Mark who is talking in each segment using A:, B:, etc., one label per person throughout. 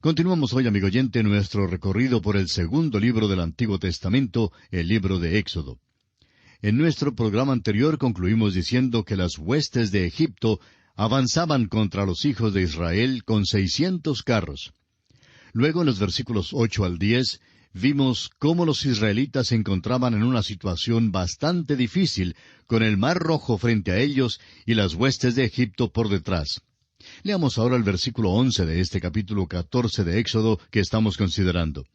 A: Continuamos hoy, amigo oyente, nuestro recorrido por el segundo libro del Antiguo Testamento, el libro de Éxodo. En nuestro programa anterior concluimos diciendo que las huestes de Egipto avanzaban contra los hijos de Israel con 600 carros. Luego, en los versículos 8 al 10, vimos cómo los israelitas se encontraban en una situación bastante difícil, con el Mar Rojo frente a ellos y las huestes de Egipto por detrás. Leamos ahora el versículo 11 de este capítulo 14 de Éxodo que estamos considerando.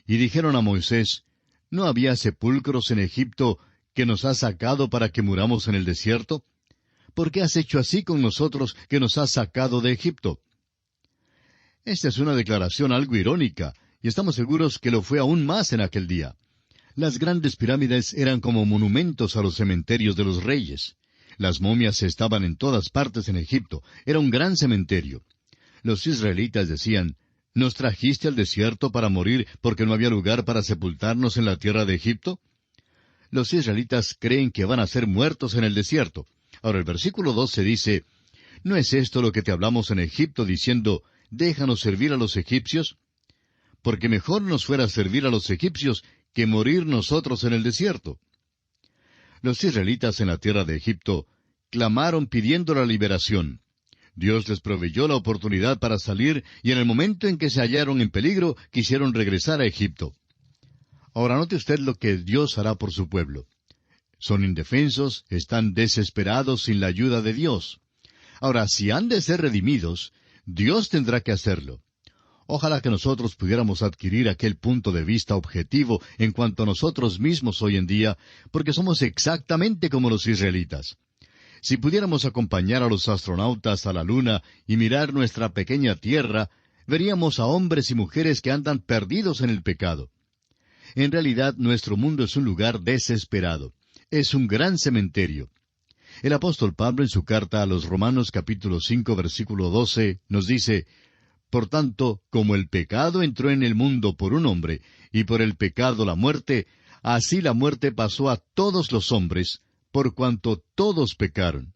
A: Y dijeron a Moisés, ¿no había sepulcros en Egipto que nos has sacado para que muramos en el desierto? ¿Por qué has hecho así con nosotros que nos has sacado de Egipto? Esta es una declaración algo irónica, y estamos seguros que lo fue aún más en aquel día. Las grandes pirámides eran como monumentos a los cementerios de los reyes. Las momias estaban en todas partes en Egipto. Era un gran cementerio. Los israelitas decían, ¿nos trajiste al desierto para morir porque no había lugar para sepultarnos en la tierra de Egipto? Los israelitas creen que van a ser muertos en el desierto. Ahora el versículo 12 dice, ¿no es esto lo que te hablamos en Egipto diciendo, déjanos servir a los egipcios? Porque mejor nos fuera servir a los egipcios que morir nosotros en el desierto. Los israelitas en la tierra de Egipto clamaron pidiendo la liberación. Dios les proveyó la oportunidad para salir y en el momento en que se hallaron en peligro quisieron regresar a Egipto. Ahora note usted lo que Dios hará por su pueblo. Son indefensos, están desesperados sin la ayuda de Dios. Ahora, si han de ser redimidos, Dios tendrá que hacerlo. Ojalá que nosotros pudiéramos adquirir aquel punto de vista objetivo en cuanto a nosotros mismos hoy en día, porque somos exactamente como los israelitas. Si pudiéramos acompañar a los astronautas a la Luna y mirar nuestra pequeña Tierra, veríamos a hombres y mujeres que andan perdidos en el pecado. En realidad, nuestro mundo es un lugar desesperado. Es un gran cementerio. El apóstol Pablo en su carta a los Romanos capítulo 5 versículo 12 nos dice, por tanto, como el pecado entró en el mundo por un hombre, y por el pecado la muerte, así la muerte pasó a todos los hombres, por cuanto todos pecaron.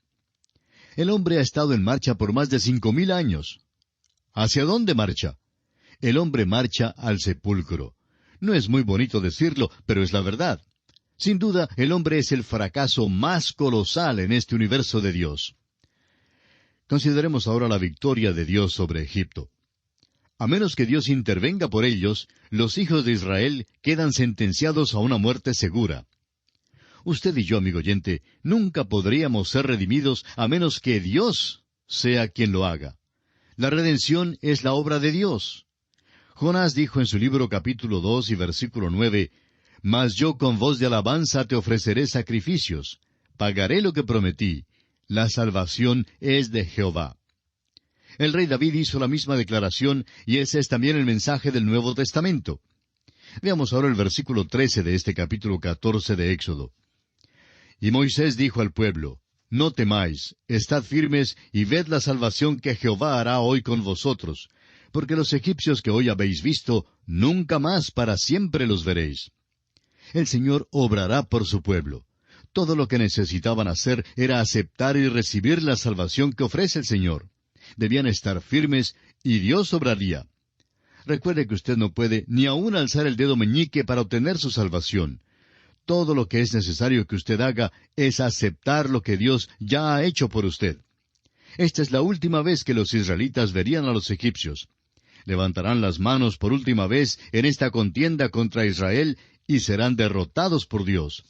A: El hombre ha estado en marcha por más de 5,000 años. ¿Hacia dónde marcha? El hombre marcha al sepulcro. No es muy bonito decirlo, pero es la verdad. Sin duda, el hombre es el fracaso más colosal en este universo de Dios. Consideremos ahora la victoria de Dios sobre Egipto. A menos que Dios intervenga por ellos, los hijos de Israel quedan sentenciados a una muerte segura. Usted y yo, amigo oyente, nunca podríamos ser redimidos a menos que Dios sea quien lo haga. La redención es la obra de Dios. Jonás dijo en su libro capítulo 2 y versículo 9, «Mas yo con voz de alabanza te ofreceré sacrificios, pagaré lo que prometí, la salvación es de Jehová». El rey David hizo la misma declaración, y ese es también el mensaje del Nuevo Testamento. Veamos ahora el versículo 13 de este capítulo 14 de Éxodo. Y Moisés dijo al pueblo, «No temáis, estad firmes y ved la salvación que Jehová hará hoy con vosotros, porque los egipcios que hoy habéis visto, nunca más para siempre los veréis». El Señor obrará por su pueblo. Todo lo que necesitaban hacer era aceptar y recibir la salvación que ofrece el Señor. Debían estar firmes y Dios obraría. Recuerde que usted no puede ni aún alzar el dedo meñique para obtener su salvación. Todo lo que es necesario que usted haga es aceptar lo que Dios ya ha hecho por usted. Esta es la última vez que los israelitas verían a los egipcios. Levantarán las manos por última vez en esta contienda contra Israel y serán derrotados por Dios.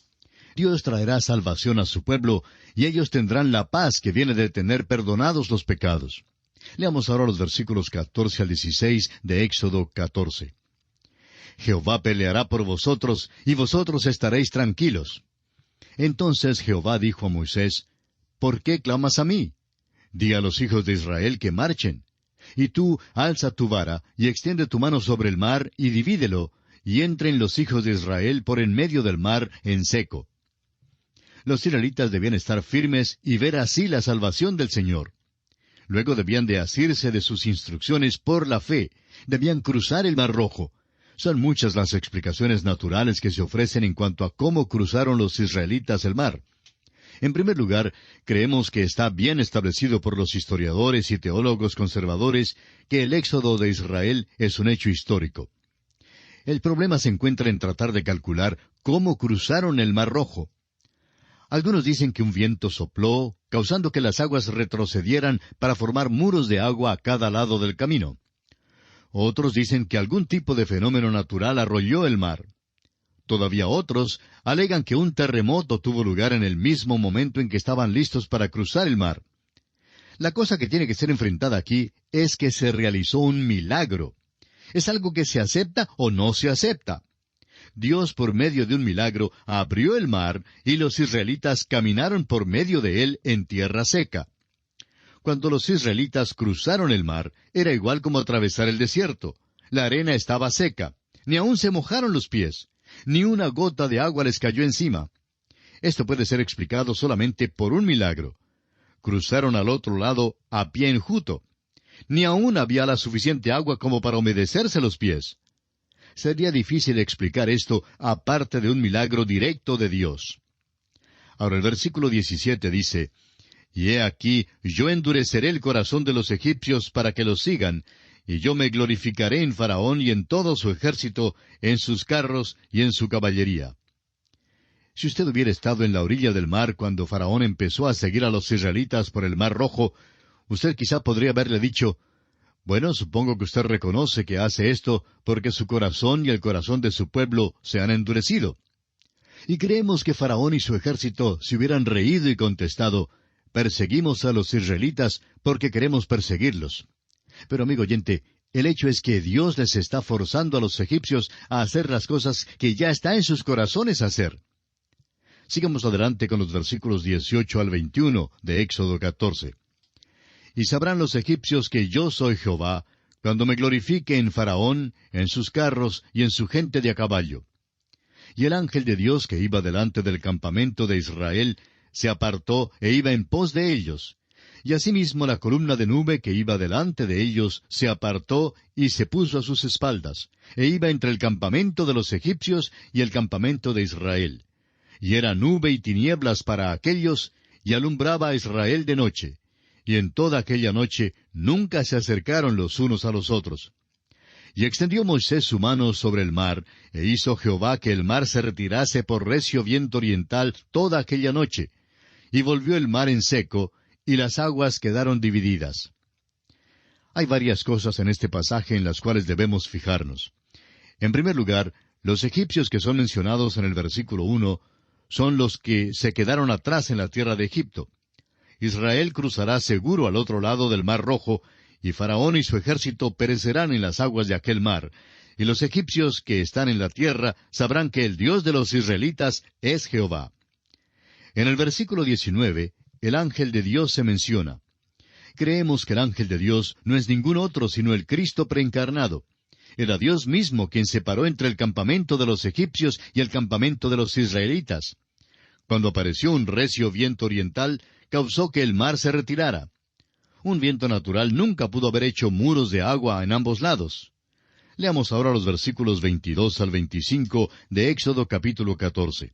A: Dios traerá salvación a su pueblo, y ellos tendrán la paz que viene de tener perdonados los pecados. Leamos ahora los versículos 14 al 16 de Éxodo 14. Jehová peleará por vosotros, y vosotros estaréis tranquilos. Entonces Jehová dijo a Moisés, ¿por qué clamas a mí? Di a los hijos de Israel que marchen. Y tú alza tu vara, y extiende tu mano sobre el mar, y divídelo, y entren los hijos de Israel por en medio del mar en seco. Los israelitas debían estar firmes y ver así la salvación del Señor. Luego debían de asirse de sus instrucciones por la fe. Debían cruzar el Mar Rojo. Son muchas las explicaciones naturales que se ofrecen en cuanto a cómo cruzaron los israelitas el mar. En primer lugar, creemos que está bien establecido por los historiadores y teólogos conservadores que el éxodo de Israel es un hecho histórico. El problema se encuentra en tratar de calcular cómo cruzaron el Mar Rojo. Algunos dicen que un viento sopló, causando que las aguas retrocedieran para formar muros de agua a cada lado del camino. Otros dicen que algún tipo de fenómeno natural arrolló el mar. Todavía otros alegan que un terremoto tuvo lugar en el mismo momento en que estaban listos para cruzar el mar. La cosa que tiene que ser enfrentada aquí es que se realizó un milagro. Es algo que se acepta o no se acepta. Dios, por medio de un milagro, abrió el mar y los israelitas caminaron por medio de él en tierra seca. Cuando los israelitas cruzaron el mar, era igual como atravesar el desierto. La arena estaba seca. Ni aun se mojaron los pies. Ni una gota de agua les cayó encima. Esto puede ser explicado solamente por un milagro. Cruzaron al otro lado a pie enjuto. Ni aun había la suficiente agua como para humedecerse los pies. Sería difícil explicar esto aparte de un milagro directo de Dios. Ahora el versículo 17 dice, «Y he aquí, yo endureceré el corazón de los egipcios para que los sigan, y yo me glorificaré en Faraón y en todo su ejército, en sus carros y en su caballería». Si usted hubiera estado en la orilla del mar cuando Faraón empezó a seguir a los israelitas por el Mar Rojo, usted quizá podría haberle dicho, «Bueno, supongo que usted reconoce que hace esto porque su corazón y el corazón de su pueblo se han endurecido». Y creemos que Faraón y su ejército se hubieran reído y contestado, «Perseguimos a los israelitas porque queremos perseguirlos». Pero, amigo oyente, el hecho es que Dios les está forzando a los egipcios a hacer las cosas que ya está en sus corazones hacer. Sigamos adelante con los versículos 18 al 21 de Éxodo 14. «Y sabrán los egipcios que yo soy Jehová, cuando me glorifique en Faraón, en sus carros y en su gente de a caballo». Y el ángel de Dios que iba delante del campamento de Israel se apartó e iba en pos de ellos. Y asimismo la columna de nube que iba delante de ellos se apartó y se puso a sus espaldas, e iba entre el campamento de los egipcios y el campamento de Israel. Y era nube y tinieblas para aquellos, y alumbraba a Israel de noche. Y en toda aquella noche nunca se acercaron los unos a los otros. Y extendió Moisés su mano sobre el mar, e hizo Jehová que el mar se retirase por recio viento oriental toda aquella noche. Y volvió el mar en seco, y las aguas quedaron divididas. Hay varias cosas en este pasaje en las cuales debemos fijarnos. En primer lugar, los egipcios que son mencionados en el versículo 1 son los que se quedaron atrás en la tierra de Egipto. Israel cruzará seguro al otro lado del Mar Rojo, y Faraón y su ejército perecerán en las aguas de aquel mar, y los egipcios que están en la tierra sabrán que el Dios de los israelitas es Jehová. En el versículo 19, el ángel de Dios se menciona. Creemos que el ángel de Dios no es ningún otro sino el Cristo preencarnado. Era Dios mismo quien separó entre el campamento de los egipcios y el campamento de los israelitas. Cuando apareció un recio viento oriental, causó que el mar se retirara. Un viento natural nunca pudo haber hecho muros de agua en ambos lados. Leamos ahora los versículos 22 al 25 de Éxodo capítulo 14.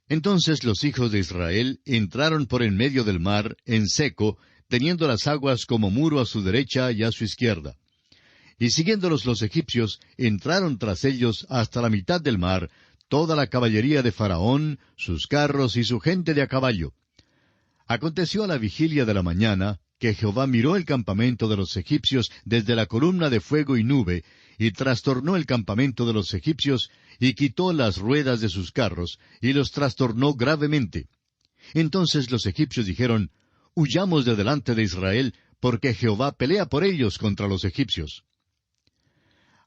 A: Entonces los hijos de Israel entraron por en medio del mar, en seco, teniendo las aguas como muro a su derecha y a su izquierda. Y siguiéndolos los egipcios, entraron tras ellos hasta la mitad del mar, toda la caballería de Faraón, sus carros y su gente de a caballo. Aconteció a la vigilia de la mañana, que Jehová miró el campamento de los egipcios desde la columna de fuego y nube, y trastornó el campamento de los egipcios, y quitó las ruedas de sus carros, y los trastornó gravemente. Entonces los egipcios dijeron, «Huyamos de delante de Israel, porque Jehová pelea por ellos contra los egipcios».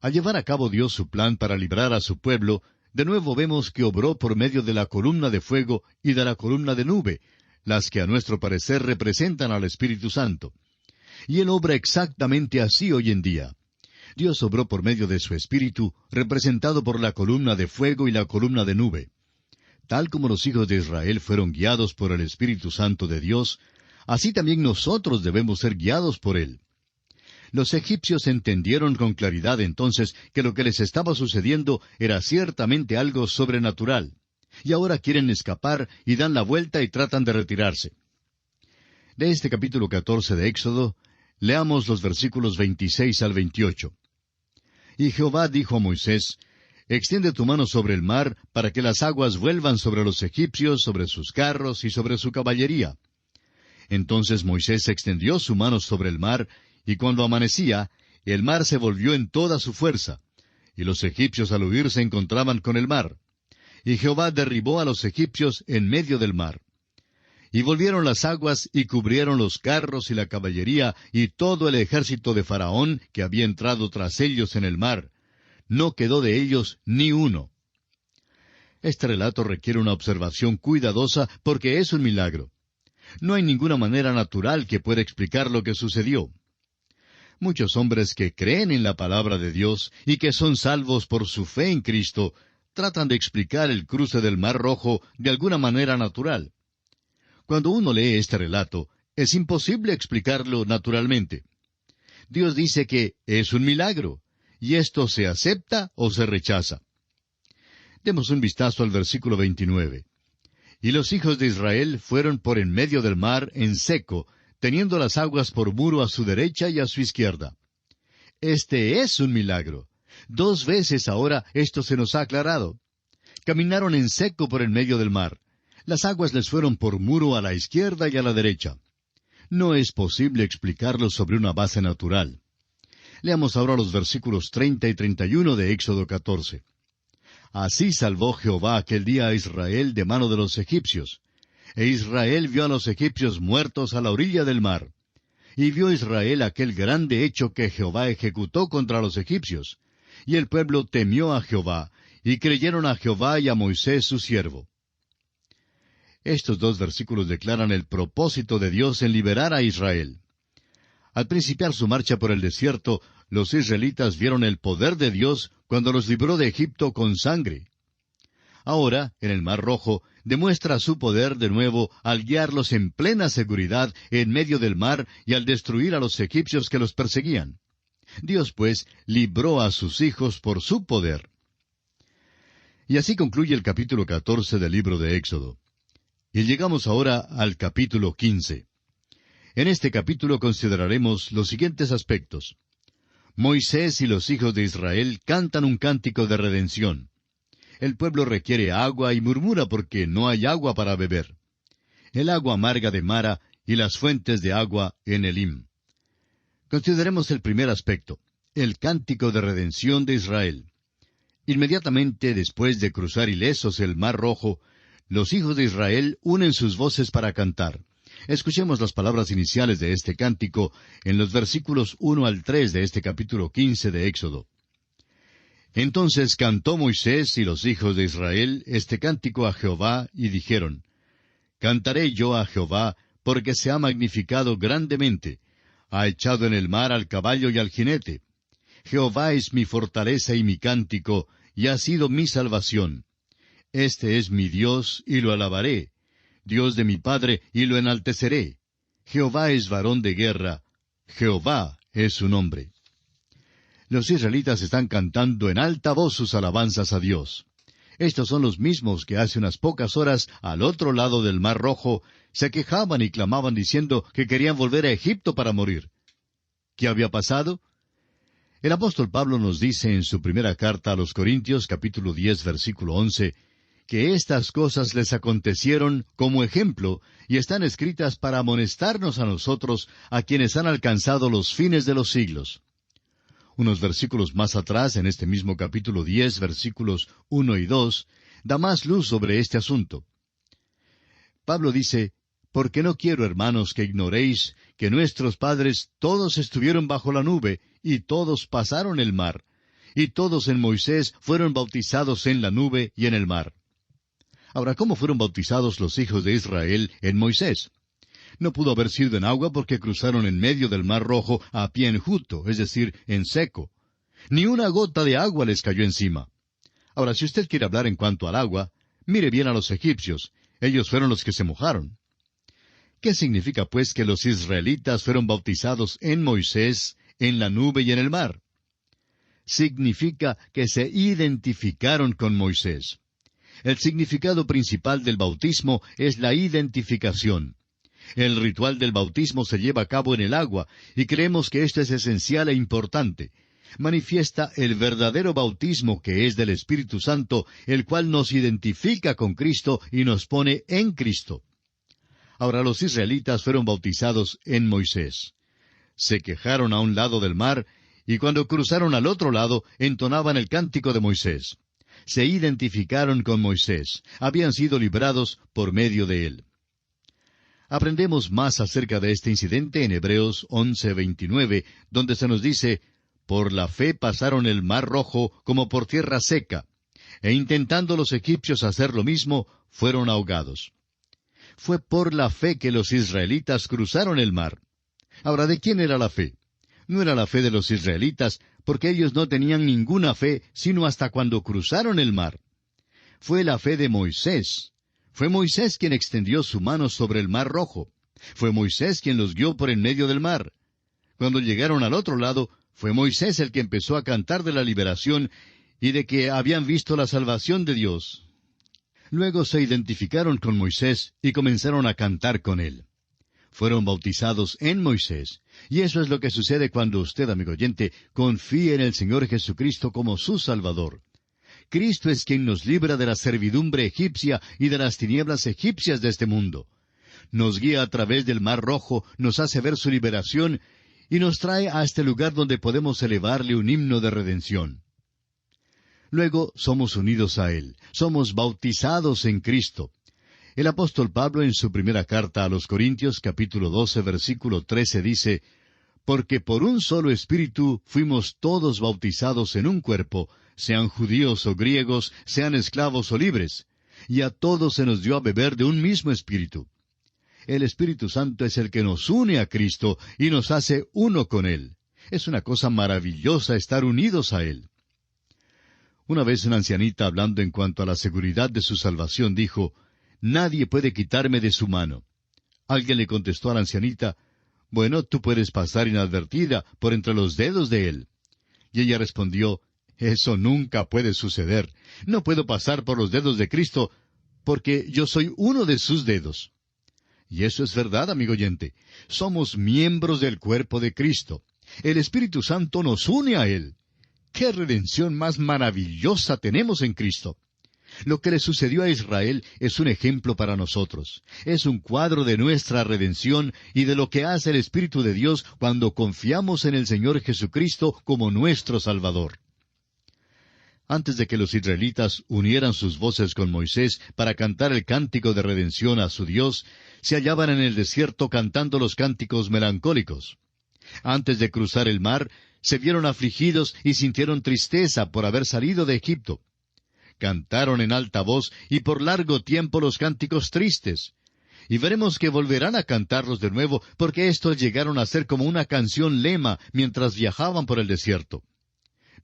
A: Al llevar a cabo Dios su plan para librar a su pueblo, de nuevo vemos que obró por medio de la columna de fuego y de la columna de nube, las que a nuestro parecer representan al Espíritu Santo. Y Él obra exactamente así hoy en día. Dios obró por medio de su Espíritu, representado por la columna de fuego y la columna de nube. Tal como los hijos de Israel fueron guiados por el Espíritu Santo de Dios, así también nosotros debemos ser guiados por Él. Los egipcios entendieron con claridad entonces que lo que les estaba sucediendo era ciertamente algo sobrenatural. y ahora quieren escapar y dan la vuelta y tratan de retirarse. De este capítulo 14 de Éxodo, leamos los versículos 26 al 28. Y Jehová dijo a Moisés, extiende tu mano sobre el mar, para que las aguas vuelvan sobre los egipcios, sobre sus carros y sobre su caballería. Entonces Moisés extendió su mano sobre el mar, y cuando amanecía, el mar se volvió en toda su fuerza, y los egipcios al huir se encontraban con el mar. Y Jehová derribó a los egipcios en medio del mar. Y volvieron las aguas y cubrieron los carros y la caballería y todo el ejército de Faraón que había entrado tras ellos en el mar. No quedó de ellos ni uno. Este relato requiere una observación cuidadosa porque es un milagro. No hay ninguna manera natural que pueda explicar lo que sucedió. Muchos hombres que creen en la palabra de Dios y que son salvos por su fe en Cristo tratan de explicar el cruce del Mar Rojo de alguna manera natural. Cuando uno lee este relato, es imposible explicarlo naturalmente. Dios dice que es un milagro, y esto se acepta o se rechaza. Demos un vistazo al versículo 29. Y los hijos de Israel fueron por en medio del mar en seco, teniendo las aguas por muro a su derecha y a su izquierda. Este es un milagro. 2 veces ahora esto se nos ha aclarado. Caminaron en seco por en medio del mar. Las aguas les fueron por muro a la izquierda y a la derecha. No es posible explicarlo sobre una base natural. Leamos ahora los versículos 30 y 31 de Éxodo 14. Así salvó Jehová aquel día a Israel de mano de los egipcios. E Israel vio a los egipcios muertos a la orilla del mar. Y vio Israel aquel grande hecho que Jehová ejecutó contra los egipcios. Y el pueblo temió a Jehová, y creyeron a Jehová y a Moisés su siervo. Estos 2 versículos declaran el propósito de Dios en liberar a Israel. Al principiar su marcha por el desierto, los israelitas vieron el poder de Dios cuando los libró de Egipto con sangre. Ahora, en el Mar Rojo, demuestra su poder de nuevo al guiarlos en plena seguridad en medio del mar y al destruir a los egipcios que los perseguían. Dios, pues, libró a sus hijos por su poder. Y así concluye el capítulo 14 del libro de Éxodo. Y llegamos ahora al capítulo 15. En este capítulo consideraremos los siguientes aspectos. Moisés y los hijos de Israel cantan un cántico de redención. El pueblo requiere agua y murmura porque no hay agua para beber. El agua amarga de Mara y las fuentes de agua en Elim. Consideremos el primer aspecto, el cántico de redención de Israel. Inmediatamente después de cruzar ilesos el Mar Rojo, los hijos de Israel unen sus voces para cantar. Escuchemos las palabras iniciales de este cántico en los versículos 1 al 3 de este capítulo 15 de Éxodo. Entonces cantó Moisés y los hijos de Israel este cántico a Jehová, y dijeron, Cantaré yo a Jehová, porque se ha magnificado grandemente, ha echado en el mar al caballo y al jinete. Jehová es mi fortaleza y mi cántico, y ha sido mi salvación. Este es mi Dios, y lo alabaré, Dios de mi Padre, y lo enalteceré. Jehová es varón de guerra, Jehová es su nombre. Los israelitas están cantando en alta voz sus alabanzas a Dios. Estos son los mismos que hace unas pocas horas, al otro lado del Mar Rojo, se quejaban y clamaban diciendo que querían volver a Egipto para morir. ¿Qué había pasado? El apóstol Pablo nos dice en su primera carta a los Corintios, capítulo 10, versículo 11, que estas cosas les acontecieron como ejemplo y están escritas para amonestarnos a nosotros, a quienes han alcanzado los fines de los siglos. Unos versículos más atrás, en este mismo capítulo 10, versículos 1 y 2, da más luz sobre este asunto. Pablo dice, Porque no quiero, hermanos, que ignoréis que nuestros padres todos estuvieron bajo la nube, y todos pasaron el mar, y todos en Moisés fueron bautizados en la nube y en el mar. Ahora, ¿cómo fueron bautizados los hijos de Israel en Moisés? No pudo haber sido en agua porque cruzaron en medio del Mar Rojo a pie enjuto, es decir, en seco. Ni una gota de agua les cayó encima. Ahora, si usted quiere hablar en cuanto al agua, mire bien a los egipcios. Ellos fueron los que se mojaron. ¿Qué significa, pues, que los israelitas fueron bautizados en Moisés, en la nube y en el mar? Significa que se identificaron con Moisés. El significado principal del bautismo es la identificación. El ritual del bautismo se lleva a cabo en el agua, y creemos que esto es esencial e importante. Manifiesta el verdadero bautismo que es del Espíritu Santo, el cual nos identifica con Cristo y nos pone en Cristo. Ahora los israelitas fueron bautizados en Moisés. Se quejaron a un lado del mar, y cuando cruzaron al otro lado, entonaban el cántico de Moisés. Se identificaron con Moisés, habían sido librados por medio de él. Aprendemos más acerca de este incidente en Hebreos 11:29, donde se nos dice: «Por la fe pasaron el mar Rojo como por tierra seca, e intentando los egipcios hacer lo mismo, fueron ahogados». Fue por la fe que los israelitas cruzaron el mar. Ahora, ¿de quién era la fe? No era la fe de los israelitas, porque ellos no tenían ninguna fe, sino hasta cuando cruzaron el mar. Fue la fe de Moisés. Fue Moisés quien extendió su mano sobre el mar Rojo. Fue Moisés quien los guió por en medio del mar. Cuando llegaron al otro lado, fue Moisés el que empezó a cantar de la liberación y de que habían visto la salvación de Dios. Luego se identificaron con Moisés y comenzaron a cantar con él. Fueron bautizados en Moisés. Y eso es lo que sucede cuando usted, amigo oyente, confía en el Señor Jesucristo como su Salvador. Cristo es quien nos libra de la servidumbre egipcia y de las tinieblas egipcias de este mundo. Nos guía a través del Mar Rojo, nos hace ver su liberación y nos trae a este lugar donde podemos elevarle un himno de redención. Luego somos unidos a Él, somos bautizados en Cristo. El apóstol Pablo en su primera carta a los Corintios, capítulo 12, versículo 13, dice: «Porque por un solo Espíritu fuimos todos bautizados en un cuerpo, sean judíos o griegos, sean esclavos o libres, y a todos se nos dio a beber de un mismo Espíritu». El Espíritu Santo es el que nos une a Cristo y nos hace uno con Él. Es una cosa maravillosa estar unidos a Él. Una vez una ancianita, hablando en cuanto a la seguridad de su salvación, dijo: «Nadie puede quitarme de su mano». Alguien le contestó a la ancianita: «Bueno, tú puedes pasar inadvertida por entre los dedos de Él». Y ella respondió: «Eso nunca puede suceder. No puedo pasar por los dedos de Cristo, porque yo soy uno de sus dedos». Y eso es verdad, amigo oyente. Somos miembros del cuerpo de Cristo. El Espíritu Santo nos une a Él. ¡Qué redención más maravillosa tenemos en Cristo! Lo que le sucedió a Israel es un ejemplo para nosotros. Es un cuadro de nuestra redención y de lo que hace el Espíritu de Dios cuando confiamos en el Señor Jesucristo como nuestro Salvador. Antes de que los israelitas unieran sus voces con Moisés para cantar el cántico de redención a su Dios, se hallaban en el desierto cantando los cánticos melancólicos. Antes de cruzar el mar, se vieron afligidos y sintieron tristeza por haber salido de Egipto. Cantaron en alta voz y por largo tiempo los cánticos tristes. Y veremos que volverán a cantarlos de nuevo, porque estos llegaron a ser como una canción lema mientras viajaban por el desierto.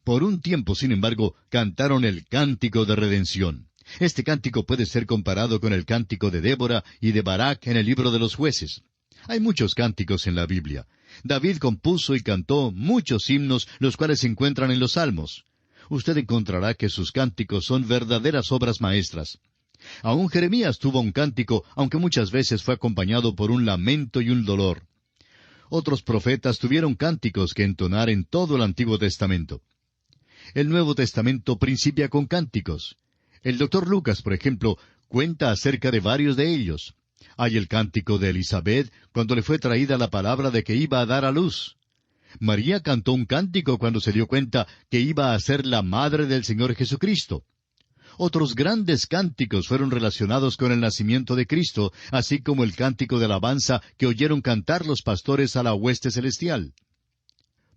A: Por un tiempo, sin embargo, cantaron el cántico de redención. Este cántico puede ser comparado con el cántico de Débora y de Barak en el libro de los Jueces. Hay muchos cánticos en la Biblia. David compuso y cantó muchos himnos, los cuales se encuentran en los Salmos. Usted encontrará que sus cánticos son verdaderas obras maestras. Aún Jeremías tuvo un cántico, aunque muchas veces fue acompañado por un lamento y un dolor. Otros profetas tuvieron cánticos que entonar en todo el Antiguo Testamento. El Nuevo Testamento principia con cánticos. El Dr. Lucas, por ejemplo, cuenta acerca de varios de ellos. Hay el cántico de Elizabeth cuando le fue traída la palabra de que iba a dar a luz. María cantó un cántico cuando se dio cuenta que iba a ser la madre del Señor Jesucristo. Otros grandes cánticos fueron relacionados con el nacimiento de Cristo, así como el cántico de alabanza que oyeron cantar los pastores a la hueste celestial.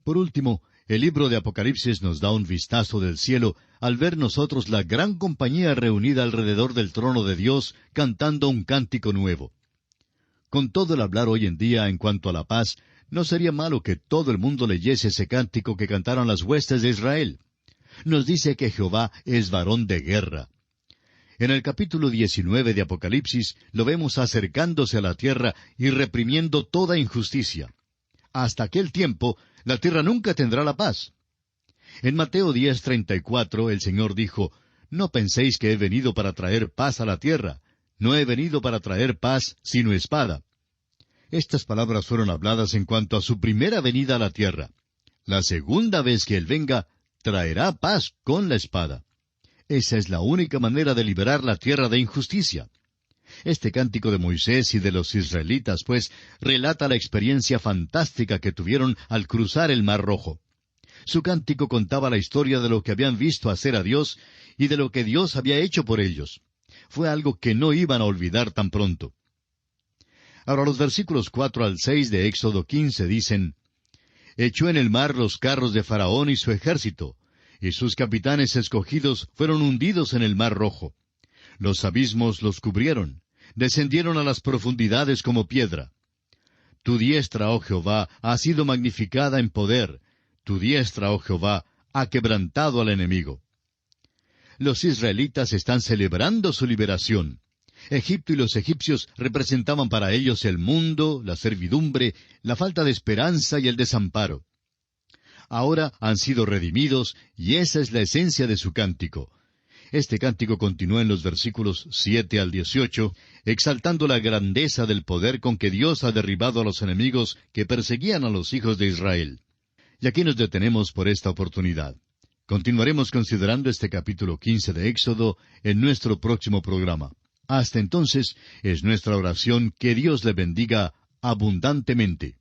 A: Por último, el libro de Apocalipsis nos da un vistazo del cielo al ver nosotros la gran compañía reunida alrededor del trono de Dios cantando un cántico nuevo. Con todo el hablar hoy en día en cuanto a la paz, no sería malo que todo el mundo leyese ese cántico que cantaron las huestes de Israel. Nos dice que Jehová es varón de guerra. En el capítulo 19 de Apocalipsis lo vemos acercándose a la tierra y reprimiendo toda injusticia. Hasta aquel tiempo, la tierra nunca tendrá la paz. En Mateo 10:34 el Señor dijo: No penséis que he venido para traer paz a la tierra. No he venido para traer paz, sino espada. Estas palabras fueron habladas en cuanto a su primera venida a la tierra. La segunda vez que Él venga, traerá paz con la espada. Esa es la única manera de liberar la tierra de injusticia. Este cántico de Moisés y de los israelitas, pues, relata la experiencia fantástica que tuvieron al cruzar el Mar Rojo. Su cántico contaba la historia de lo que habían visto hacer a Dios y de lo que Dios había hecho por ellos. Fue algo que no iban a olvidar tan pronto. Ahora los versículos 4 al 6 de Éxodo 15 dicen, «Echó en el mar los carros de Faraón y su ejército, y sus capitanes escogidos fueron hundidos en el Mar Rojo. Los abismos los cubrieron, descendieron a las profundidades como piedra. Tu diestra, oh Jehová, ha sido magnificada en poder, tu diestra, oh Jehová, ha quebrantado al enemigo». Los israelitas están celebrando su liberación. Egipto y los egipcios representaban para ellos el mundo, la servidumbre, la falta de esperanza y el desamparo. Ahora han sido redimidos, y esa es la esencia de su cántico. Este cántico continúa en los versículos 7 al 18, exaltando la grandeza del poder con que Dios ha derribado a los enemigos que perseguían a los hijos de Israel. Y aquí nos detenemos por esta oportunidad. Continuaremos considerando este capítulo 15 de Éxodo en nuestro próximo programa. Hasta entonces, es nuestra oración que Dios le bendiga abundantemente.